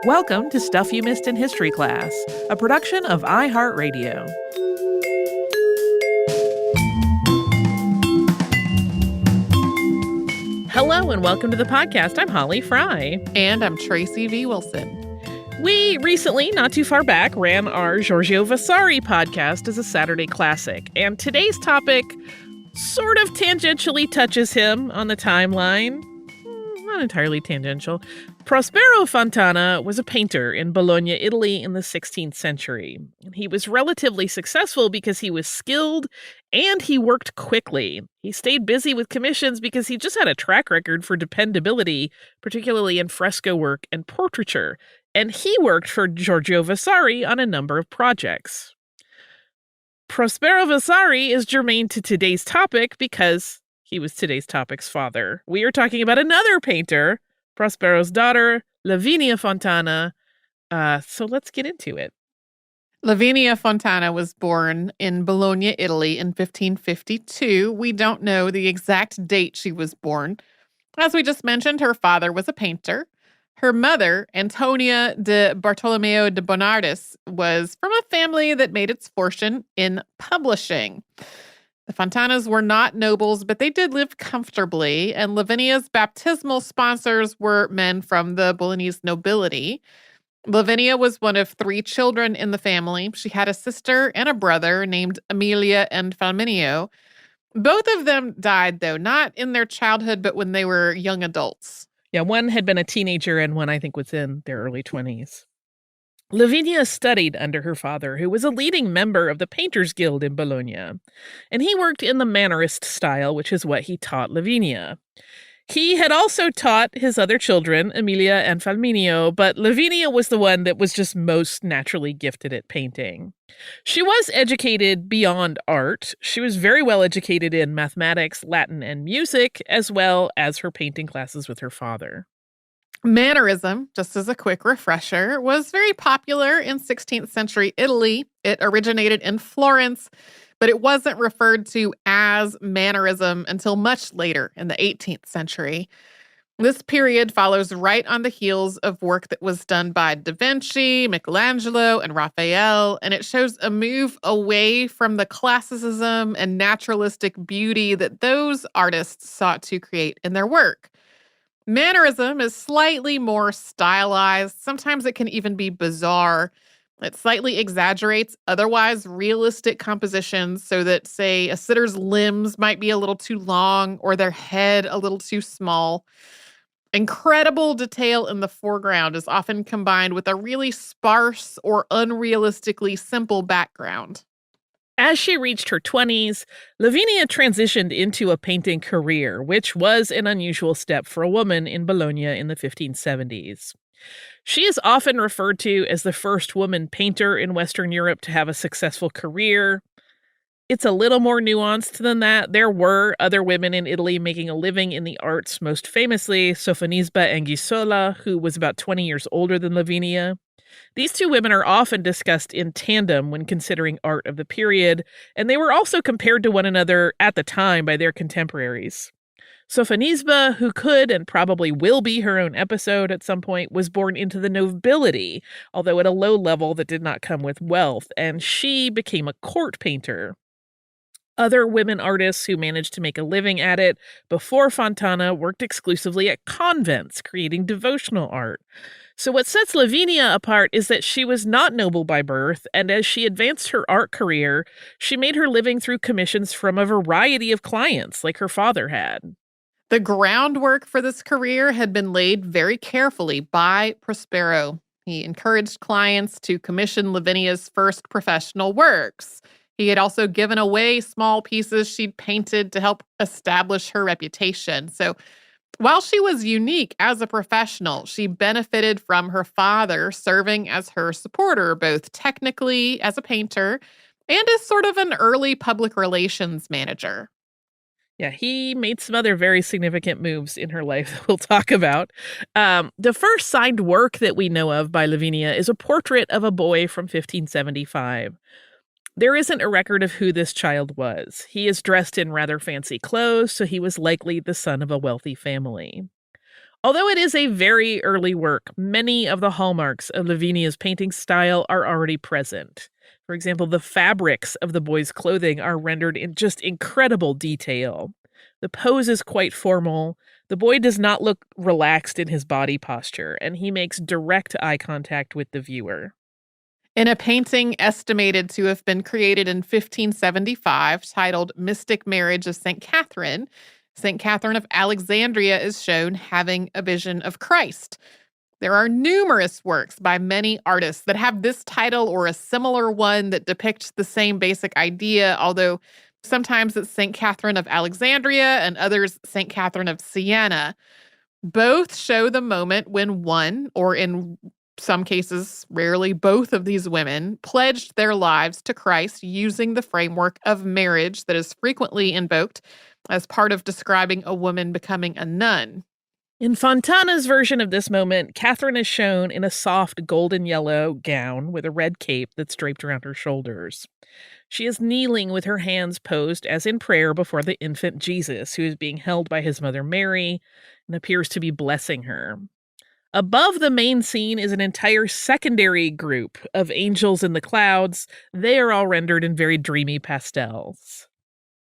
Welcome to Stuff You Missed in History Class, a production of iHeartRadio. Hello and welcome to the podcast. I'm Holly Fry. And I'm Tracy V. Wilson. We recently, not too far back, ran our Giorgio Vasari podcast as a Saturday classic. And today's topic sort of tangentially touches him on the timeline. Not entirely tangential. Prospero Fontana was a painter in Bologna, Italy in the 16th century. He was relatively successful because he was skilled and he worked quickly. He stayed busy with commissions because he just had a track record for dependability, particularly in fresco work and portraiture. And he worked for Giorgio Vasari on a number of projects. Prospero Vasari is germane to today's topic because he was today's topic's father. We are talking about another painter, Prospero's daughter, Lavinia Fontana. So let's get into it. Lavinia Fontana was born in Bologna, Italy in 1552. We don't know the exact date she was born. As we just mentioned, her father was a painter. Her mother, Antonia de Bartolomeo de Bonardis, was from a family that made its fortune in publishing. The Fontanas were not nobles, but they did live comfortably, and Lavinia's baptismal sponsors were men from the Bolognese nobility. Lavinia was one of 3 children in the family. She had a sister and a brother named Emilia and Flaminio. Both of them died, though, not in their childhood, but when they were young adults. Yeah, one had been a teenager and one, I think, was in their early 20s. Lavinia studied under her father, who was a leading member of the Painters Guild in Bologna, and he worked in the Mannerist style, which is what he taught Lavinia. He had also taught his other children, Emilia and Flaminio, but Lavinia was the one that was just most naturally gifted at painting. She was educated beyond art. She was very well educated in mathematics, Latin, and music, as well as her painting classes with her father. Mannerism, just as a quick refresher, was very popular in 16th century Italy. It originated in Florence, but it wasn't referred to as mannerism until much later in the 18th century. This period follows right on the heels of work that was done by Da Vinci, Michelangelo, and Raphael, and it shows a move away from the classicism and naturalistic beauty that those artists sought to create in their work. Mannerism is slightly more stylized. Sometimes it can even be bizarre. It slightly exaggerates otherwise realistic compositions so that, say, a sitter's limbs might be a little too long or their head a little too small. Incredible detail in the foreground is often combined with a really sparse or unrealistically simple background. As she reached her 20s, Lavinia transitioned into a painting career, which was an unusual step for a woman in Bologna in the 1570s. She is often referred to as the first woman painter in Western Europe to have a successful career. It's a little more nuanced than that. There were other women in Italy making a living in the arts, most famously Sofonisba Anguissola, who was about 20 years older than Lavinia. These 2 women are often discussed in tandem when considering art of the period, and they were also compared to one another at the time by their contemporaries. Sofonisba, who could and probably will be her own episode at some point, was born into the nobility, although at a low level that did not come with wealth, and she became a court painter. Other women artists who managed to make a living at it before Fontana worked exclusively at convents, creating devotional art. So what sets Lavinia apart is that she was not noble by birth, and as she advanced her art career, she made her living through commissions from a variety of clients, like her father had. The groundwork for this career had been laid very carefully by Prospero. He encouraged clients to commission Lavinia's first professional works. He had also given away small pieces she'd painted to help establish her reputation. So while she was unique as a professional, she benefited from her father serving as her supporter, both technically as a painter and as sort of an early public relations manager. Yeah, he made some other very significant moves in her life that we'll talk about. The first signed work that we know of by Lavinia is a portrait of a boy from 1575. There isn't a record of who this child was. He is dressed in rather fancy clothes, so he was likely the son of a wealthy family. Although it is a very early work, many of the hallmarks of Lavinia's painting style are already present. For example, the fabrics of the boy's clothing are rendered in just incredible detail. The pose is quite formal. The boy does not look relaxed in his body posture, and he makes direct eye contact with the viewer. In a painting estimated to have been created in 1575, titled Mystic Marriage of St. Catherine of Alexandria is shown having a vision of Christ. There are numerous works by many artists that have this title or a similar one that depicts the same basic idea, although sometimes it's St. Catherine of Alexandria and others St. Catherine of Siena. Both show the moment when one, or in some cases, rarely both of these women, pledged their lives to Christ using the framework of marriage that is frequently invoked as part of describing a woman becoming a nun. In Fontana's version of this moment, Catherine is shown in a soft golden yellow gown with a red cape that's draped around her shoulders. She is kneeling with her hands posed as in prayer before the infant Jesus, who is being held by his mother Mary and appears to be blessing her. Above the main scene is an entire secondary group of angels in the clouds. They are all rendered in very dreamy pastels.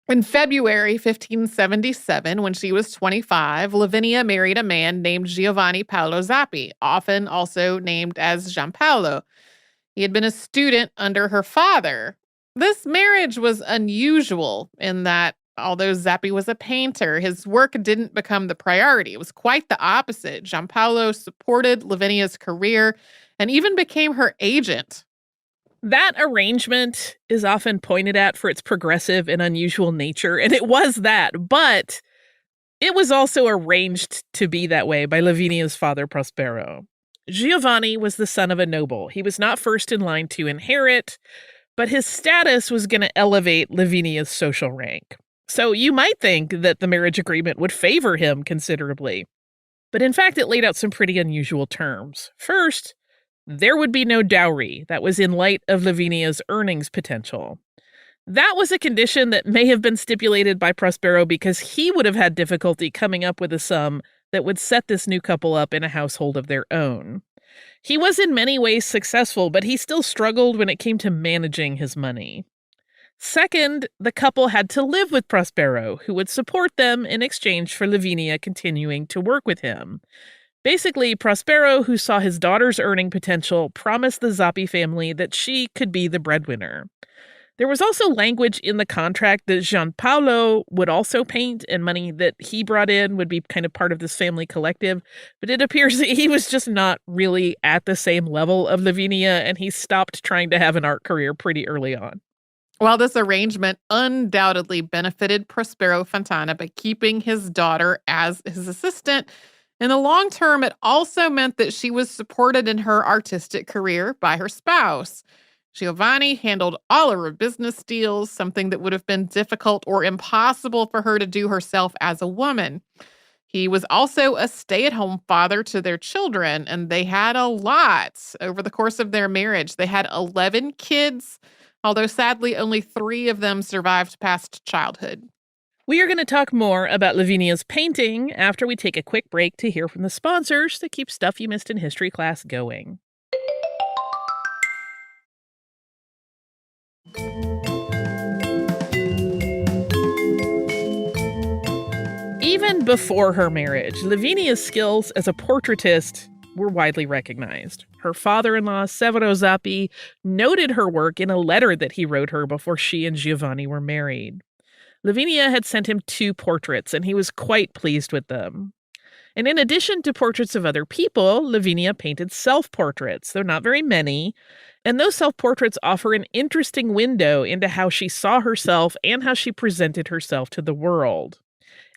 In February 1577, when she was 25, Lavinia married a man named Giovanni Paolo Zappi, often also named as Giampaolo. He had been a student under her father. This marriage was unusual in that, although Zappi was a painter, his work didn't become the priority. It was quite the opposite. Giampaolo supported Lavinia's career and even became her agent. That arrangement is often pointed at for its progressive and unusual nature, and it was that, but it was also arranged to be that way by Lavinia's father, Prospero. Giovanni was the son of a noble. He was not first in line to inherit, but his status was going to elevate Lavinia's social rank. So you might think that the marriage agreement would favor him considerably. But in fact, it laid out some pretty unusual terms. First, there would be no dowry. That was in light of Lavinia's earnings potential. That was a condition that may have been stipulated by Prospero because he would have had difficulty coming up with a sum that would set this new couple up in a household of their own. He was in many ways successful, but he still struggled when it came to managing his money. Second, the couple had to live with Prospero, who would support them in exchange for Lavinia continuing to work with him. Basically, Prospero, who saw his daughter's earning potential, promised the Zappi family that she could be the breadwinner. There was also language in the contract that Giampaolo would also paint, and money that he brought in would be kind of part of this family collective. But it appears that he was just not really at the same level of Lavinia, and he stopped trying to have an art career pretty early on. While this arrangement undoubtedly benefited Prospero Fontana by keeping his daughter as his assistant, in the long term, it also meant that she was supported in her artistic career by her spouse. Giovanni handled all of her business deals, something that would have been difficult or impossible for her to do herself as a woman. He was also a stay-at-home father to their children, and they had a lot over the course of their marriage. They had 11 kids, although sadly only 3 of them survived past childhood. We are going to talk more about Lavinia's painting after we take a quick break to hear from the sponsors to keep Stuff You Missed in History Class going. Even before her marriage, Lavinia's skills as a portraitist were widely recognized. Her father-in-law, Severo Zappi, noted her work in a letter that he wrote her before she and Giovanni were married. Lavinia had sent him 2 portraits, and he was quite pleased with them. And in addition to portraits of other people, Lavinia painted self-portraits, though not very many. And those self-portraits offer an interesting window into how she saw herself and how she presented herself to the world.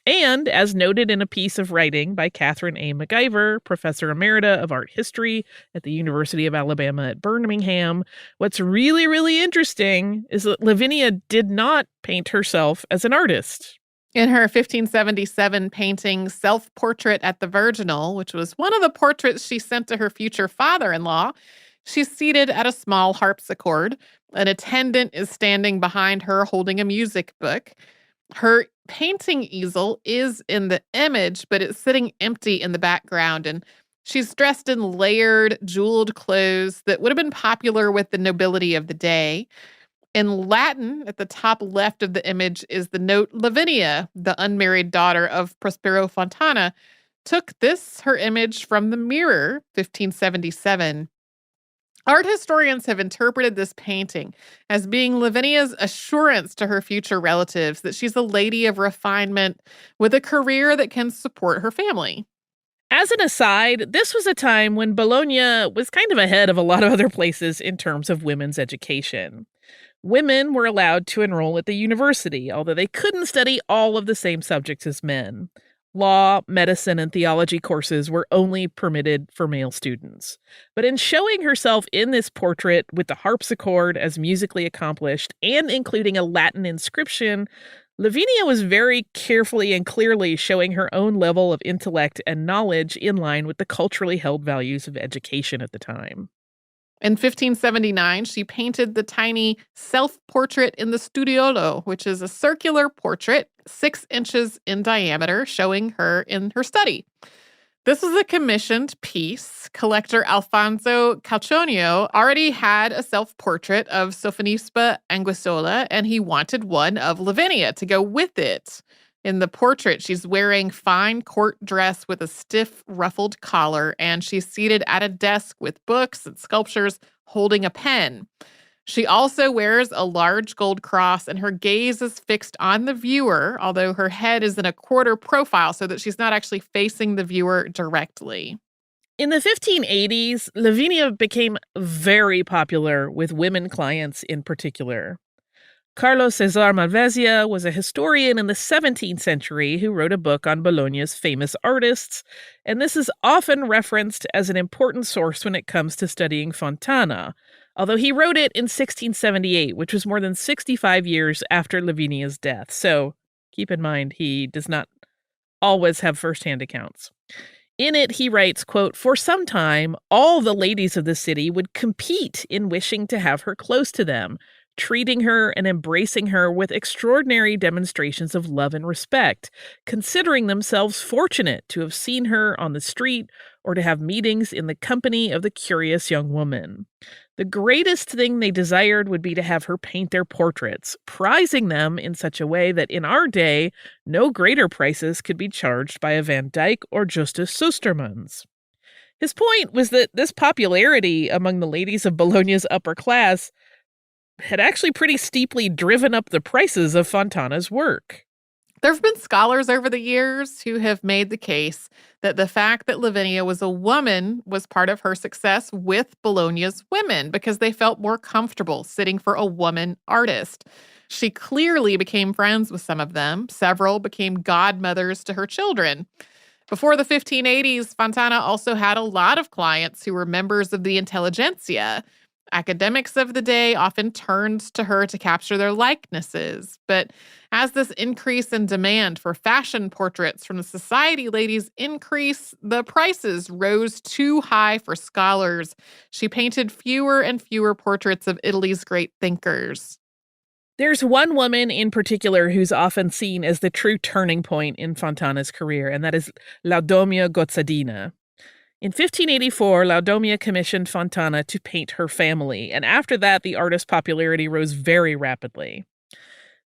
And, as noted in a piece of writing by Catherine A. McIver, Professor Emerita of Art History at the University of Alabama at Birmingham, what's really, really interesting is that Lavinia did not paint herself as an artist. In her 1577 painting Self-Portrait at the Virginal, which was one of the portraits she sent to her future father-in-law, she's seated at a small harpsichord. An attendant is standing behind her holding a music book. Her painting easel is in the image, but it's sitting empty in the background, and she's dressed in layered, jeweled clothes that would have been popular with the nobility of the day. In Latin, at the top left of the image is the note Lavinia, the unmarried daughter of Prospero Fontana, took this, her image, from the mirror, 1577. Art historians have interpreted this painting as being Lavinia's assurance to her future relatives that she's a lady of refinement with a career that can support her family. As an aside, this was a time when Bologna was kind of ahead of a lot of other places in terms of women's education. Women were allowed to enroll at the university, although they couldn't study all of the same subjects as men. Law, medicine, and theology courses were only permitted for male students. But in showing herself in this portrait with the harpsichord as musically accomplished and including a Latin inscription, Lavinia was very carefully and clearly showing her own level of intellect and knowledge in line with the culturally held values of education at the time. In 1579, she painted the tiny self-portrait in the studiolo, which is a circular portrait, 6 inches in diameter, showing her in her study. This is a commissioned piece. Collector Alfonso Calconio already had a self-portrait of Sofonisba Anguissola, and he wanted one of Lavinia to go with it. In the portrait, she's wearing fine court dress with a stiff, ruffled collar, and she's seated at a desk with books and sculptures holding a pen. She also wears a large gold cross, and her gaze is fixed on the viewer, although her head is in a quarter profile so that she's not actually facing the viewer directly. In the 1580s, Lavinia became very popular with women clients in particular. Carlo Cesar Malvasia was a historian in the 17th century who wrote a book on Bologna's famous artists, and this is often referenced as an important source when it comes to studying Fontana, although he wrote it in 1678, which was more than 65 years after Lavinia's death. So keep in mind, he does not always have firsthand accounts. In it, he writes, quote, "For some time, all the ladies of the city would compete in wishing to have her close to them, treating her and embracing her with extraordinary demonstrations of love and respect, considering themselves fortunate to have seen her on the street or to have meetings in the company of the curious young woman. The greatest thing they desired would be to have her paint their portraits, prizing them in such a way that in our day no greater prices could be charged by a Van Dyck or Justus Sustermans." His point was that this popularity among the ladies of Bologna's upper class had actually pretty steeply driven up the prices of Fontana's work. There have been scholars over the years who have made the case that the fact that Lavinia was a woman was part of her success with Bologna's women because they felt more comfortable sitting for a woman artist. She clearly became friends with some of them. Several became godmothers to her children. Before the 1580s, Fontana also had a lot of clients who were members of the intelligentsia. Academics of the day often turned to her to capture their likenesses. But as this increase in demand for fashion portraits from the society ladies increased, the prices rose too high for scholars. She painted fewer and fewer portraits of Italy's great thinkers. There's one woman in particular who's often seen as the true turning point in Fontana's career, and that is Lavinia Gozzadina. In 1584, Lavinia commissioned Fontana to paint her family, and after that, the artist's popularity rose very rapidly.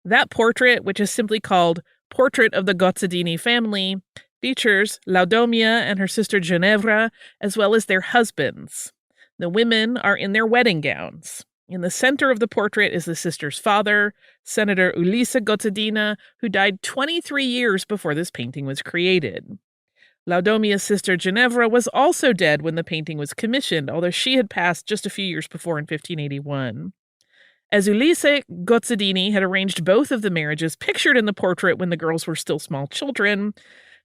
That portrait, which is simply called Portrait of the Gozzadini Family, features Lavinia and her sister Ginevra, as well as their husbands. The women are in their wedding gowns. In the center of the portrait is the sister's father, Senator Ulisse Gozzadina, who died 23 years before this painting was created. Laudemia's sister Ginevra was also dead when the painting was commissioned, although she had passed just a few years before in 1581. As Ulisse Gozzadini had arranged both of the marriages pictured in the portrait when the girls were still small children,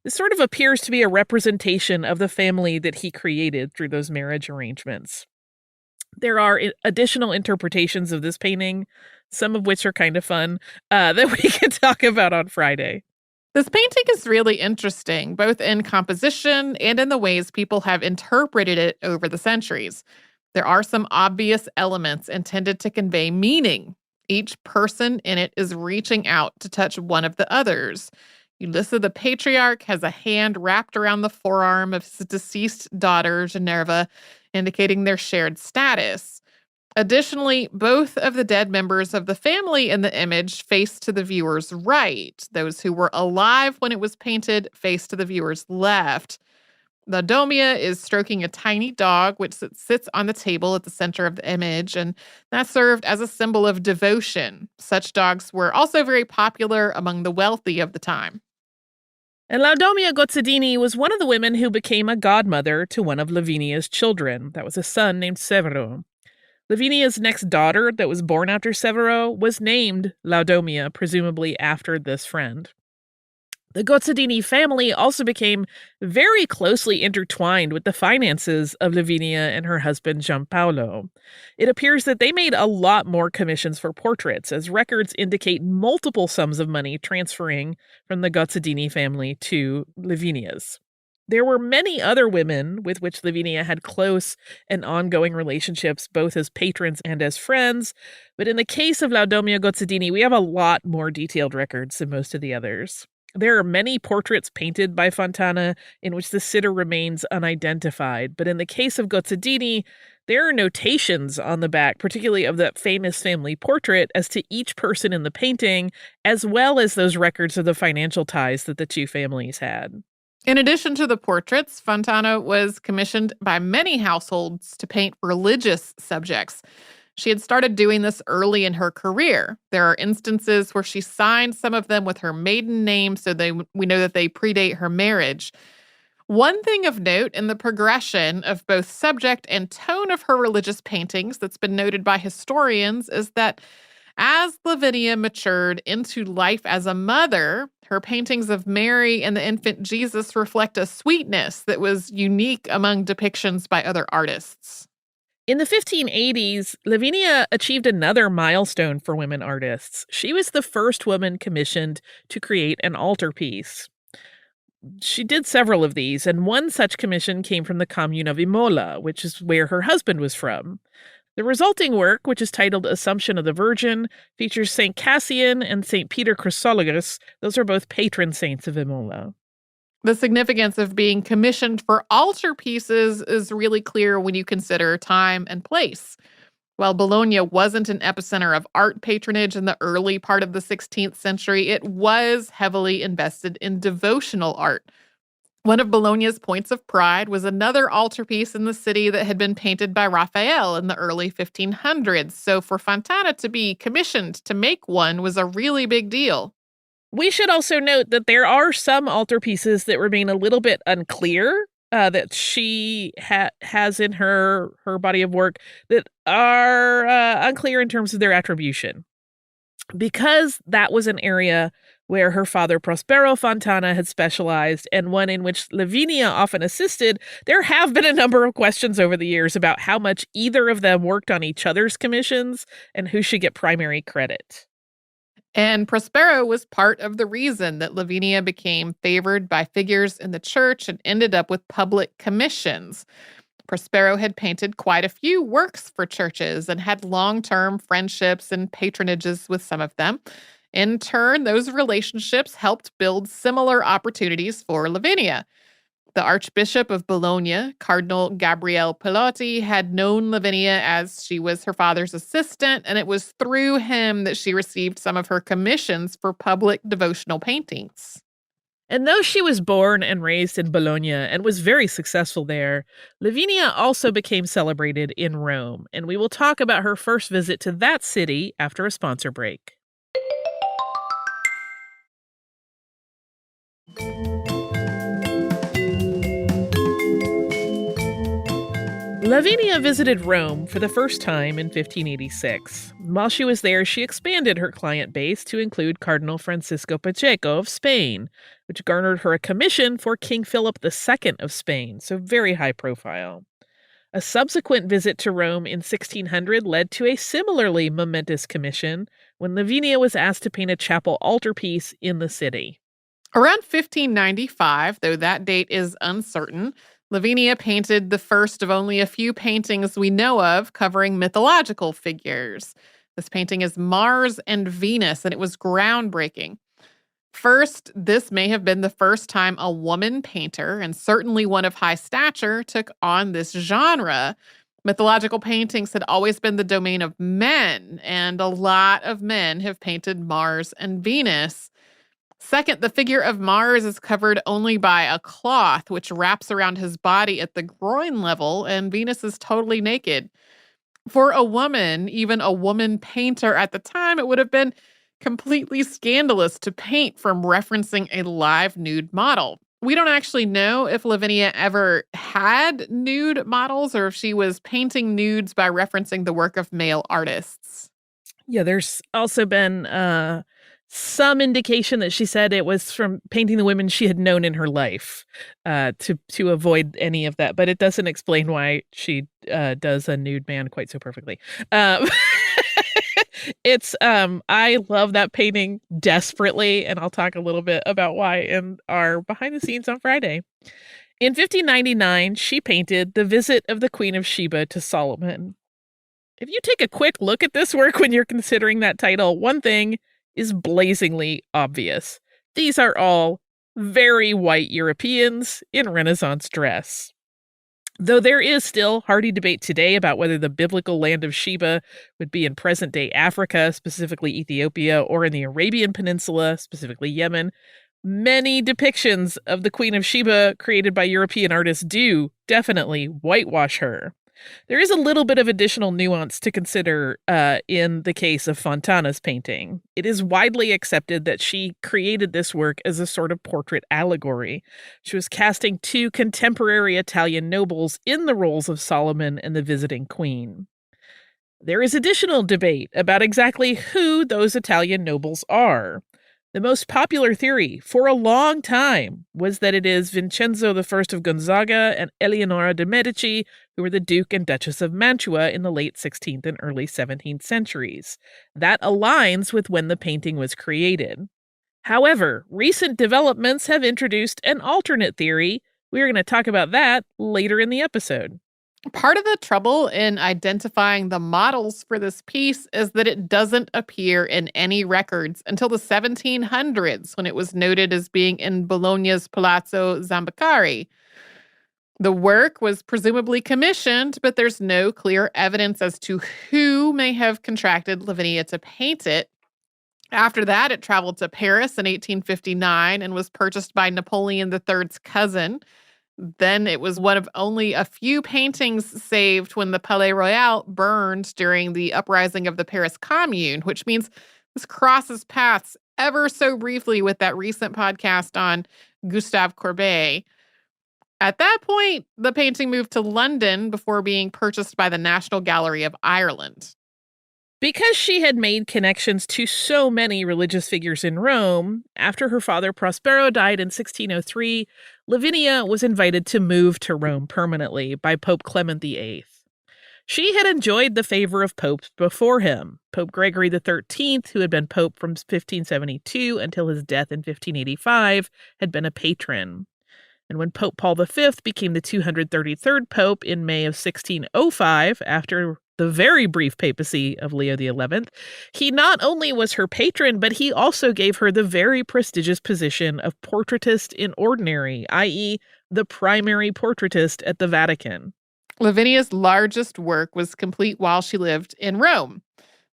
this sort of appears to be a representation of the family that he created through those marriage arrangements. There are additional interpretations of this painting, some of which are kind of fun, that we can talk about on Friday. This painting is really interesting, both in composition and in the ways people have interpreted it over the centuries. There are some obvious elements intended to convey meaning. Each person in it is reaching out to touch one of the others. Ulissa the patriarch has a hand wrapped around the forearm of his deceased daughter, Minerva, indicating their shared status. Additionally, both of the dead members of the family in the image face to the viewer's right. Those who were alive when it was painted face to the viewer's left. Ladomia is stroking a tiny dog, which sits on the table at the center of the image, and that served as a symbol of devotion. Such dogs were also very popular among the wealthy of the time. And Ladomia Gozzadini was one of the women who became a godmother to one of Lavinia's children. That was a son named Severo. Lavinia's next daughter, that was born after Severo, was named Ladomia, presumably after this friend. The Gozzadini family also became very closely intertwined with the finances of Lavinia and her husband Giampaolo. It appears that they made a lot more commissions for portraits, as records indicate multiple sums of money transferring from the Gozzadini family to Lavinia's. There were many other women with which Lavinia had close and ongoing relationships, both as patrons and as friends, but in the case of Ladomia Gozzadini, we have a lot more detailed records than most of the others. There are many portraits painted by Fontana in which the sitter remains unidentified, but in the case of Gozzadini, there are notations on the back, particularly of that famous family portrait, as to each person in the painting, as well as those records of the financial ties that the two families had. In addition to the portraits, Fontana was commissioned by many households to paint religious subjects. She had started doing this early in her career. There are instances where she signed some of them with her maiden name, so we know that they predate her marriage. One thing of note in the progression of both subject and tone of her religious paintings that's been noted by historians is that as Lavinia matured into life as a mother, her paintings of Mary and the infant Jesus reflect a sweetness that was unique among depictions by other artists. In the 1580s, Lavinia achieved another milestone for women artists. She was the first woman commissioned to create an altarpiece. She did several of these, and one such commission came from the commune of Imola, which is where her husband was from. The resulting work, which is titled Assumption of the Virgin, features St. Cassian and St. Peter Chrysologus. Those are both patron saints of Imola. The significance of being commissioned for altarpieces is really clear when you consider time and place. While Bologna wasn't an epicenter of art patronage in the early part of the 16th century, it was heavily invested in devotional art. One of Bologna's points of pride was another altarpiece in the city that had been painted by Raphael in the early 1500s. So for Fontana to be commissioned to make one was a really big deal. We should also note that there are some altarpieces that remain a little bit unclear that she has in her body of work that are unclear in terms of their attribution. Because that was an area where her father Prospero Fontana had specialized and one in which Lavinia often assisted, there have been a number of questions over the years about how much either of them worked on each other's commissions and who should get primary credit. And Prospero was part of the reason that Lavinia became favored by figures in the church and ended up with public commissions. Prospero had painted quite a few works for churches and had long-term friendships and patronages with some of them. In turn, those relationships helped build similar opportunities for Lavinia. The Archbishop of Bologna, Cardinal Gabriele Pilotti, had known Lavinia as she was her father's assistant, and it was through him that she received some of her commissions for public devotional paintings. And though she was born and raised in Bologna and was very successful there, Lavinia also became celebrated in Rome, and we will talk about her first visit to that city after a sponsor break. Lavinia visited Rome for the first time in 1586. While she was there, she expanded her client base to include Cardinal Francisco Pacheco of Spain, which garnered her a commission for King Philip II of Spain, so very high profile. A subsequent visit to Rome in 1600 led to a similarly momentous commission when Lavinia was asked to paint a chapel altarpiece in the city. Around 1595, though that date is uncertain, Lavinia painted the first of only a few paintings we know of covering mythological figures. This painting is Mars and Venus, and it was groundbreaking. First, this may have been the first time a woman painter, and certainly one of high stature, took on this genre. Mythological paintings had always been the domain of men, and a lot of men have painted Mars and Venus. Second, the figure of Mars is covered only by a cloth, which wraps around his body at the groin level, and Venus is totally naked. For a woman, even a woman painter at the time, it would have been completely scandalous to paint from referencing a live nude model. We don't actually know if Lavinia ever had nude models or if she was painting nudes by referencing the work of male artists. Yeah, there's also been some indication that she said it was from painting the women she had known in her life to avoid any of that. But it doesn't explain why she does a nude man quite so perfectly. I love that painting desperately, and I'll talk a little bit about why in our behind the scenes on Friday. In 1599, she painted The Visit of the Queen of Sheba to Solomon. If you take a quick look at this work when you're considering that title, one thing is blazingly obvious. These are all very white Europeans in Renaissance dress. Though there is still hearty debate today about whether the biblical land of Sheba would be in present-day Africa, specifically Ethiopia, or in the Arabian Peninsula, specifically Yemen, many depictions of the Queen of Sheba created by European artists do definitely whitewash her. There is a little bit of additional nuance to consider in the case of Fontana's painting. It is widely accepted that she created this work as a sort of portrait allegory. She was casting two contemporary Italian nobles in the roles of Solomon and the visiting queen. There is additional debate about exactly who those Italian nobles are. The most popular theory for a long time was that it is Vincenzo I of Gonzaga and Eleonora de' Medici, who were the Duke and Duchess of Mantua in the late 16th and early 17th centuries. That aligns with when the painting was created. However, recent developments have introduced an alternate theory. We're going to talk about that later in the episode. Part of the trouble in identifying the models for this piece is that it doesn't appear in any records until the 1700s, when it was noted as being in Bologna's Palazzo Zambeccari. The work was presumably commissioned, but there's no clear evidence as to who may have contracted Lavinia to paint it. After that, it traveled to Paris in 1859 and was purchased by Napoleon III's cousin. Then it was one of only a few paintings saved when the Palais Royal burned during the uprising of the Paris Commune, which means this crosses paths ever so briefly with that recent podcast on Gustave Courbet. At that point, the painting moved to London before being purchased by the National Gallery of Ireland. Because she had made connections to so many religious figures in Rome, after her father Prospero died in 1603, Lavinia was invited to move to Rome permanently by Pope Clement VIII. She had enjoyed the favor of popes before him. Pope Gregory XIII, who had been pope from 1572 until his death in 1585, had been a patron. And when Pope Paul V became the 233rd pope in May of 1605, after the very brief papacy of Leo XI, he not only was her patron, but he also gave her the very prestigious position of portraitist in ordinary, i.e., the primary portraitist at the Vatican. Lavinia's largest work was complete while she lived in Rome.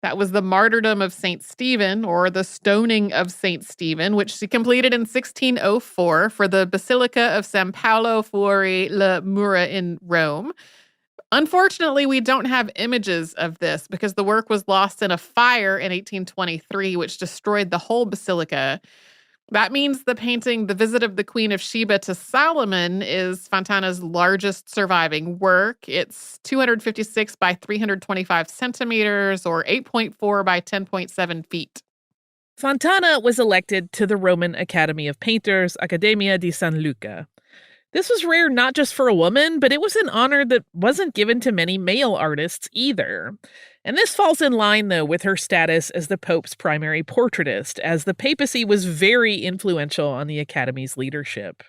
That was the martyrdom of St. Stephen, or the stoning of St. Stephen, which she completed in 1604 for the Basilica of San Paolo fuori le Mura in Rome. Unfortunately, we don't have images of this because the work was lost in a fire in 1823, which destroyed the whole basilica. That means the painting The Visit of the Queen of Sheba to Solomon is Fontana's largest surviving work. It's 256 by 325 centimeters, or 8.4 by 10.7 feet. Fontana was elected to the Roman Academy of Painters, Accademia di San Luca. This was rare not just for a woman, but it was an honor that wasn't given to many male artists either. And this falls in line, though, with her status as the Pope's primary portraitist, as the papacy was very influential on the Academy's leadership.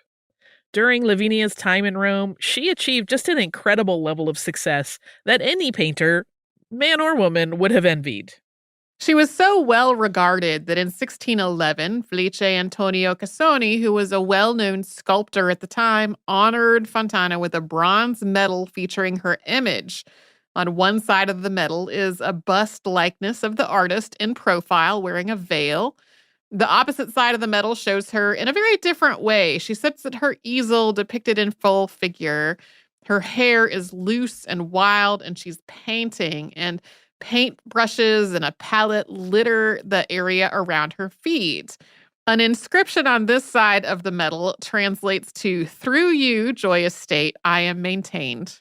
During Lavinia's time in Rome, she achieved just an incredible level of success that any painter, man or woman, would have envied. She was so well regarded that in 1611, Felice Antonio Cassoni, who was a well known sculptor at the time, honored Fontana with a bronze medal featuring her image. On one side of the medal is a bust likeness of the artist in profile wearing a veil. The opposite side of the medal shows her in a very different way. She sits at her easel, depicted in full figure. Her hair is loose and wild, and she's painting, and paint brushes and a palette litter the area around her feet. An inscription on this side of the medal translates to, "Through you, joyous state, I am maintained."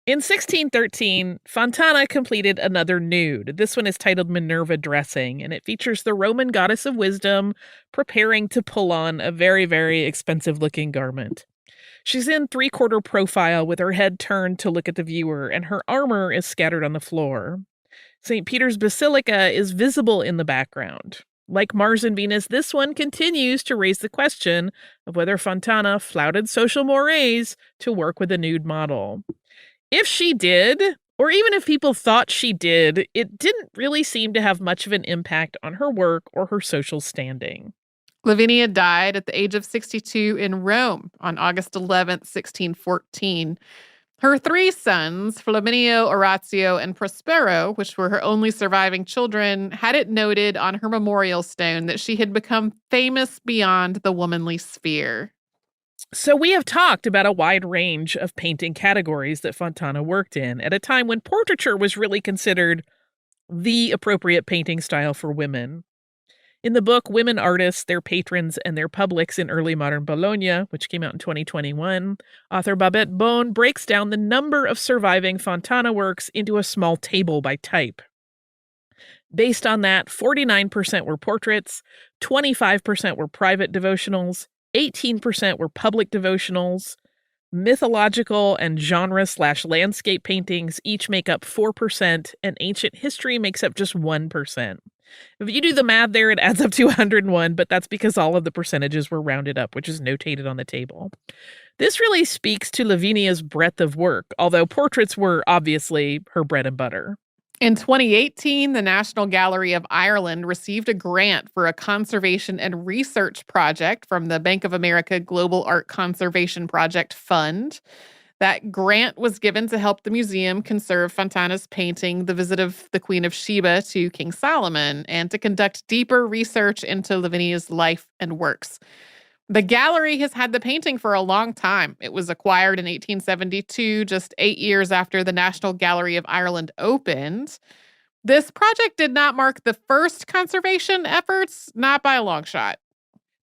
In 1613, Fontana completed another nude. This one is titled Minerva Dressing, and it features the Roman goddess of wisdom preparing to pull on a very, very expensive-looking garment. She's in three-quarter profile with her head turned to look at the viewer, and her armor is scattered on the floor. St. Peter's Basilica is visible in the background. Like Mars and Venus, this one continues to raise the question of whether Fontana flouted social mores to work with a nude model. If she did, or even if people thought she did, it didn't really seem to have much of an impact on her work or her social standing. Lavinia died at the age of 62 in Rome on August 11th, 1614. Her three sons, Flaminio, Orazio, and Prospero, which were her only surviving children, had it noted on her memorial stone that she had become famous beyond the womanly sphere. So we have talked about a wide range of painting categories that Fontana worked in at a time when portraiture was really considered the appropriate painting style for women. In the book Women Artists, Their Patrons, and Their Publics in Early Modern Bologna, which came out in 2021, author Babette Bone breaks down the number of surviving Fontana works into a small table by type. Based on that, 49% were portraits, 25% were private devotionals, 18% were public devotionals. Mythological and genre/landscape paintings each make up 4%, and ancient history makes up just 1%. If you do the math there, it adds up to 101, but that's because all of the percentages were rounded up, which is notated on the table. This really speaks to Lavinia's breadth of work, although portraits were obviously her bread and butter. In 2018, the National Gallery of Ireland received a grant for a conservation and research project from the Bank of America Global Art Conservation Project Fund. That grant was given to help the museum conserve Fontana's painting, The Visit of the Queen of Sheba to King Solomon, and to conduct deeper research into Lavinia's life and works. The gallery has had the painting for a long time. It was acquired in 1872, just 8 years after the National Gallery of Ireland opened. This project did not mark the first conservation efforts, not by a long shot.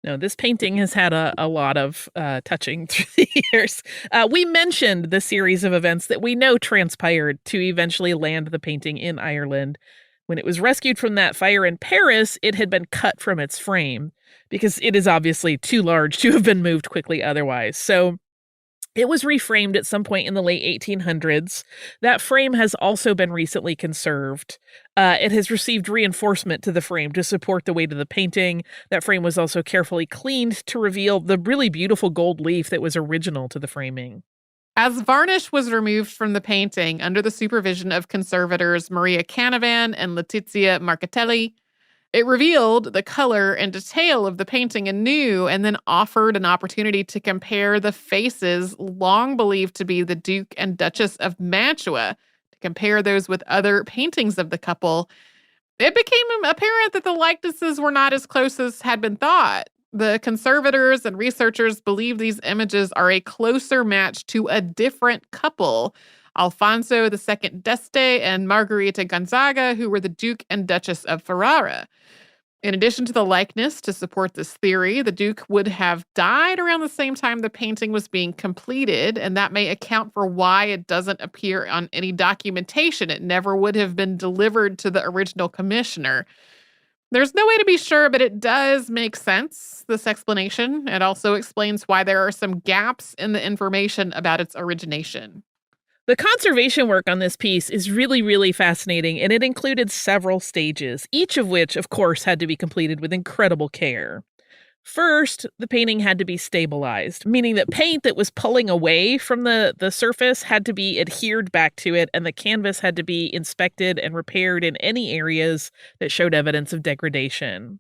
No, this painting has had a lot of touching through the years. We mentioned the series of events that we know transpired to eventually land the painting in Ireland. When it was rescued from that fire in Paris, it had been cut from its frame because it is obviously too large to have been moved quickly otherwise. So it was reframed at some point in the late 1800s. That frame has also been recently conserved. It has received reinforcement to the frame to support the weight of the painting. That frame was also carefully cleaned to reveal the really beautiful gold leaf that was original to the framing. As varnish was removed from the painting under the supervision of conservators Maria Canavan and Letizia Marcatelli, it revealed the color and detail of the painting anew and then offered an opportunity to compare the faces long believed to be the Duke and Duchess of Mantua, to compare those with other paintings of the couple. It became apparent that the likenesses were not as close as had been thought. The conservators and researchers believe these images are a closer match to a different couple, Alfonso II d'Este and Margherita Gonzaga, who were the Duke and Duchess of Ferrara. In addition to the likeness to support this theory, the Duke would have died around the same time the painting was being completed, and that may account for why it doesn't appear on any documentation. It never would have been delivered to the original commissioner. There's no way to be sure, but it does make sense, this explanation. It also explains why there are some gaps in the information about its origination. The conservation work on this piece is really, really fascinating, and it included several stages, each of which, of course, had to be completed with incredible care. First, the painting had to be stabilized, meaning that paint that was pulling away from the surface had to be adhered back to it, and the canvas had to be inspected and repaired in any areas that showed evidence of degradation.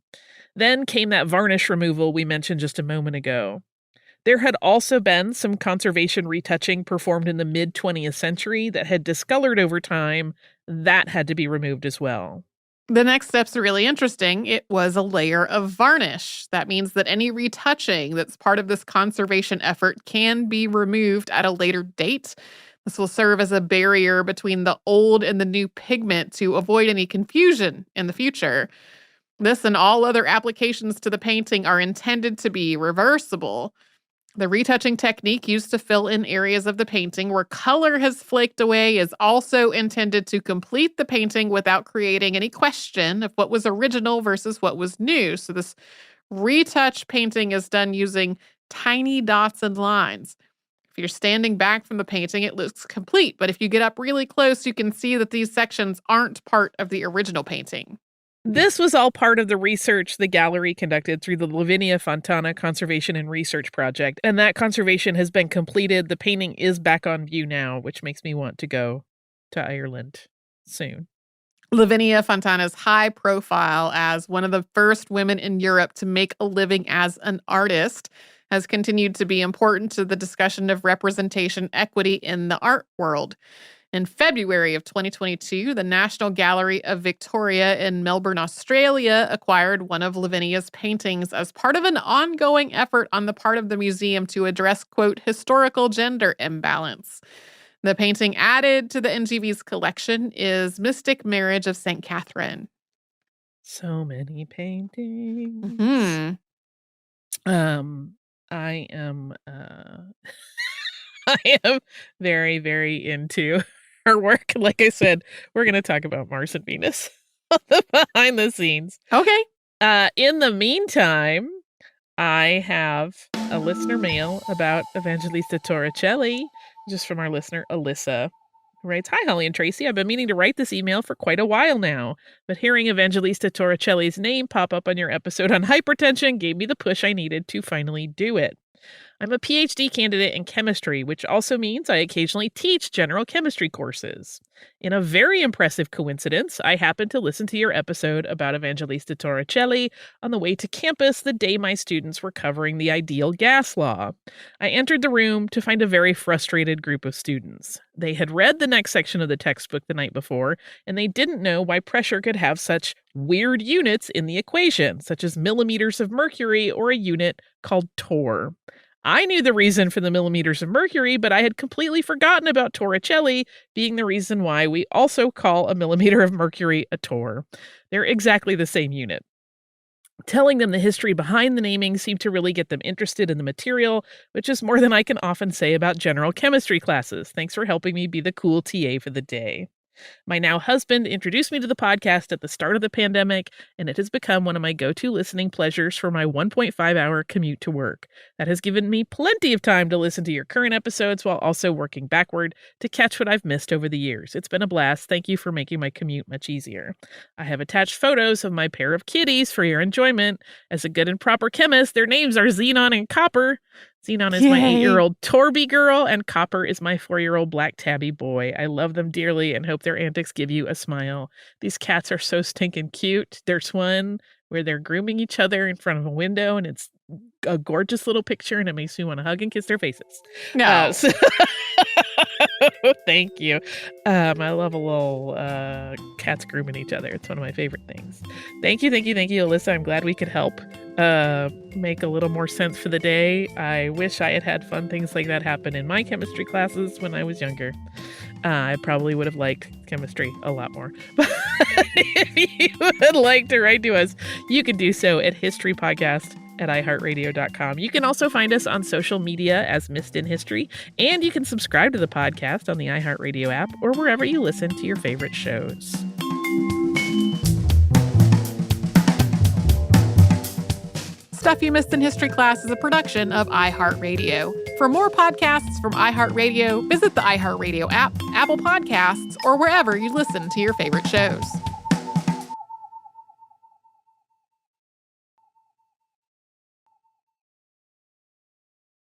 Then came that varnish removal we mentioned just a moment ago. There had also been some conservation retouching performed in the mid-20th century that had discolored over time. That had to be removed as well. The next step's really interesting. It was a layer of varnish. That means that any retouching that's part of this conservation effort can be removed at a later date. This will serve as a barrier between the old and the new pigment to avoid any confusion in the future. This and all other applications to the painting are intended to be reversible. The retouching technique used to fill in areas of the painting where color has flaked away is also intended to complete the painting without creating any question of what was original versus what was new. So this retouch painting is done using tiny dots and lines. If you're standing back from the painting, it looks complete. But if you get up really close, you can see that these sections aren't part of the original painting. This was all part of the research the gallery conducted through the Lavinia Fontana Conservation and Research Project, and that conservation has been completed. The painting is back on view now, which makes me want to go to Ireland soon. Lavinia Fontana's high profile as one of the first women in Europe to make a living as an artist has continued to be important to the discussion of representation equity in the art world. In February of 2022, the National Gallery of Victoria in Melbourne, Australia, acquired one of Lavinia's paintings as part of an ongoing effort on the part of the museum to address, quote, historical gender imbalance. The painting added to the NGV's collection is Mystic Marriage of St. Catherine. So many paintings. Mm-hmm. I am I am very, very into her work. Like I said, we're going to talk about Mars and Venus behind the scenes. Okay. In the meantime, I have a listener mail about Evangelista Torricelli, just from our listener, Alyssa, who writes, "Hi, Holly and Tracy. I've been meaning to write this email for quite a while now, but hearing Evangelista Torricelli's name pop up on your episode on hypertension gave me the push I needed to finally do it. I'm a PhD candidate in chemistry, which also means I occasionally teach general chemistry courses. In a very impressive coincidence, I happened to listen to your episode about Evangelista Torricelli on the way to campus the day my students were covering the ideal gas law. I entered the room to find a very frustrated group of students. They had read the next section of the textbook the night before, and they didn't know why pressure could have such weird units in the equation, such as millimeters of mercury or a unit called torr. I knew the reason for the millimeters of mercury, but I had completely forgotten about Torricelli being the reason why we also call a millimeter of mercury a torr. They're exactly the same unit. Telling them the history behind the naming seemed to really get them interested in the material, which is more than I can often say about general chemistry classes. Thanks for helping me be the cool TA for the day. My now husband introduced me to the podcast at the start of the pandemic, and it has become one of my go-to listening pleasures for my 1.5-hour commute to work. That has given me plenty of time to listen to your current episodes while also working backward to catch what I've missed over the years. It's been a blast. Thank you for making my commute much easier. I have attached photos of my pair of kitties for your enjoyment. As a good and proper chemist, their names are Xenon and Copper. Xenon is my 8-year-old Torby girl, and Copper is my 4-year-old black tabby boy. I love them dearly and hope their antics give you a smile. These cats are so stinking cute. There's one where they're grooming each other in front of a window, and it's a gorgeous little picture, and it makes me want to hug and kiss their faces. No. Thank you. I love a little cats grooming each other. It's one of my favorite things. Thank you, Alyssa. I'm glad we could help make a little more sense for the day. I wish I had fun things like that happen in my chemistry classes when I was younger. I probably would have liked chemistry a lot more. But if you would like to write to us, you can do so at historypodcast@iHeartRadio.com. You can also find us on social media as Missed in History, and you can subscribe to the podcast on the iHeartRadio app or wherever you listen to your favorite shows. Stuff You Missed in History Class is a production of iHeartRadio. For more podcasts from iHeartRadio, visit the iHeartRadio app, Apple Podcasts, or wherever you listen to your favorite shows.